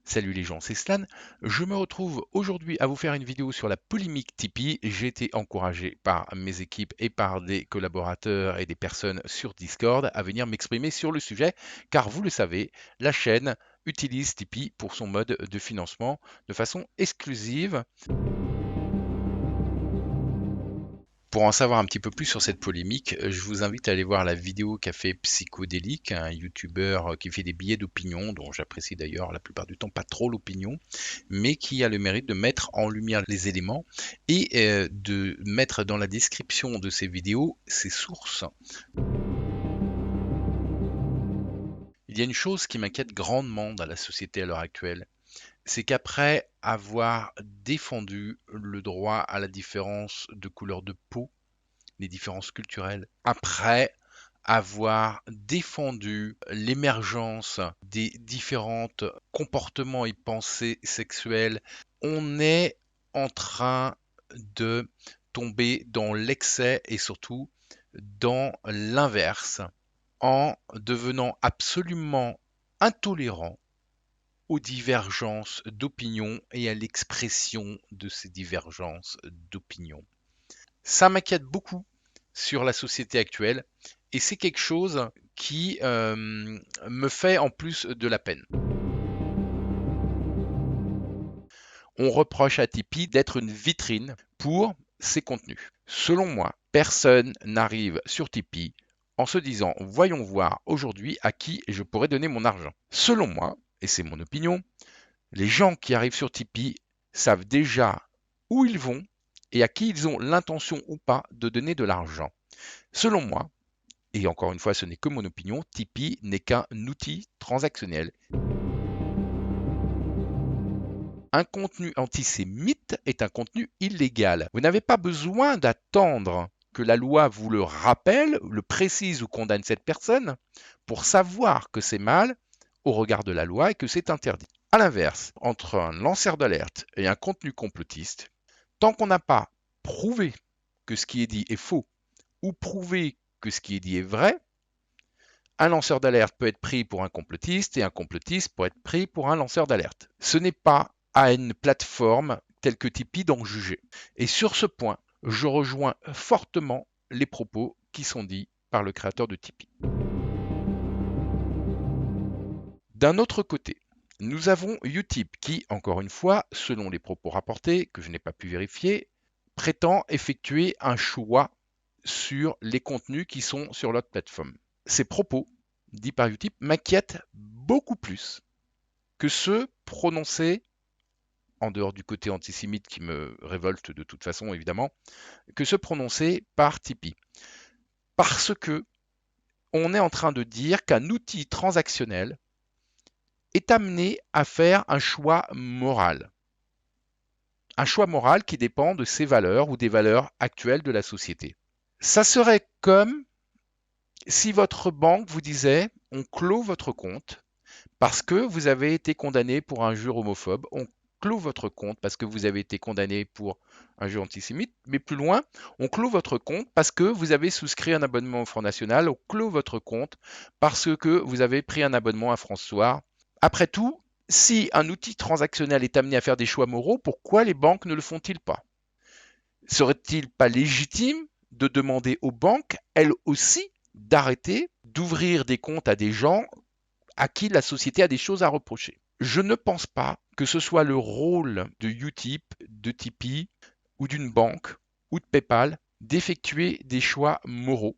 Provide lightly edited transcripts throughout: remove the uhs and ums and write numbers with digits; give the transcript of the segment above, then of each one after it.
Salut les gens, c'est Stan. Je me retrouve aujourd'hui à vous faire une vidéo sur la polémique Tipeee. J'ai été encouragé par mes équipes et par des collaborateurs et des personnes sur Discord à venir m'exprimer sur le sujet, car vous le savez, la chaîne utilise Tipeee pour son mode de financement de façon exclusive. Pour en savoir un petit peu plus sur cette polémique, je vous invite à aller voir la vidéo qu'a fait Psychodélique, un youtubeur qui fait des billets d'opinion, dont j'apprécie d'ailleurs la plupart du temps pas trop l'opinion, mais qui a le mérite de mettre en lumière les éléments et de mettre dans la description de ses vidéos ses sources. Il y a une chose qui m'inquiète grandement dans la société à l'heure actuelle, c'est qu'après avoir défendu le droit à la différence de couleur de peau, les différences culturelles, après avoir défendu l'émergence des différents comportements et pensées sexuelles, on est en train de tomber dans l'excès et surtout dans l'inverse, en devenant absolument intolérant aux divergences d'opinion et à l'expression de ces divergences d'opinion. Ça m'inquiète beaucoup sur la société actuelle et c'est quelque chose qui me fait en plus de la peine. On reproche à Tipeee d'être une vitrine pour ses contenus. Selon moi, personne n'arrive sur Tipeee en se disant voyons voir aujourd'hui à qui je pourrais donner mon argent. Selon moi, et c'est mon opinion, les gens qui arrivent sur Tipeee savent déjà où ils vont et à qui ils ont l'intention ou pas de donner de l'argent. Selon moi, et encore une fois ce n'est que mon opinion, Tipeee n'est qu'un outil transactionnel. Un contenu antisémite est un contenu illégal. Vous n'avez pas besoin d'attendre que la loi vous le rappelle, le précise ou condamne cette personne pour savoir que c'est mal au regard de la loi et que c'est interdit. A l'inverse, entre un lanceur d'alerte et un contenu complotiste, tant qu'on n'a pas prouvé que ce qui est dit est faux ou prouvé que ce qui est dit est vrai, un lanceur d'alerte peut être pris pour un complotiste et un complotiste peut être pris pour un lanceur d'alerte. Ce n'est pas à une plateforme telle que Tipeee d'en juger. Et sur ce point, je rejoins fortement les propos qui sont dits par le créateur de Tipeee. D'un autre côté, nous avons Utip qui, encore une fois, selon les propos rapportés, que je n'ai pas pu vérifier, prétend effectuer un choix sur les contenus qui sont sur l'autre plateforme. Ces propos, dits par Utip, m'inquiètent beaucoup plus que ceux prononcés, en dehors du côté antisémite qui me révolte de toute façon évidemment, que ceux prononcés par Tipeee. Parce que on est en train de dire qu'un outil transactionnel est amené à faire un choix moral. Un choix moral qui dépend de ses valeurs ou des valeurs actuelles de la société. Ça serait comme si votre banque vous disait on clôt votre compte parce que vous avez été condamné pour un injure homophobe, on clôt votre compte parce que vous avez été condamné pour un injure antisémite, mais plus loin, on clôt votre compte parce que vous avez souscrit un abonnement au Front National, on clôt votre compte parce que vous avez pris un abonnement à François. Après tout, si un outil transactionnel est amené à faire des choix moraux, pourquoi les banques ne le font-ils pas? Serait-il pas légitime de demander aux banques, elles aussi, d'arrêter d'ouvrir des comptes à des gens à qui la société a des choses à reprocher? Je ne pense pas que ce soit le rôle de Utip, de Tipeee ou d'une banque ou de PayPal d'effectuer des choix moraux.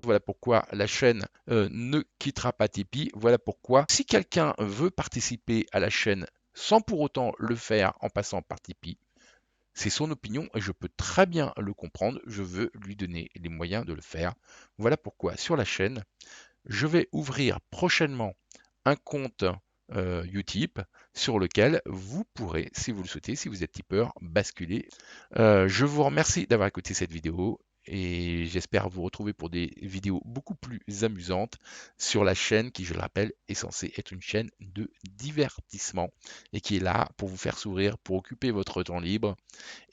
Voilà pourquoi la chaîne ne quittera pas Tipeee. Voilà pourquoi si quelqu'un veut participer à la chaîne sans pour autant le faire en passant par Tipeee, c'est son opinion et je peux très bien le comprendre. Je veux lui donner les moyens de le faire. Voilà pourquoi sur la chaîne, je vais ouvrir prochainement un compte Utip sur lequel vous pourrez, si vous le souhaitez, si vous êtes tipeur, basculer. Je vous remercie d'avoir écouté cette vidéo et j'espère vous retrouver pour des vidéos beaucoup plus amusantes sur la chaîne qui, je le rappelle, est censée être une chaîne de divertissement et qui est là pour vous faire sourire, pour occuper votre temps libre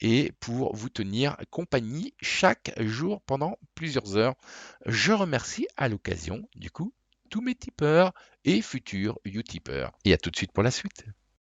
et pour vous tenir compagnie chaque jour pendant plusieurs heures. Je remercie à l'occasion, du coup, tous mes tipeurs et futurs Utipeurs. Et à tout de suite pour la suite.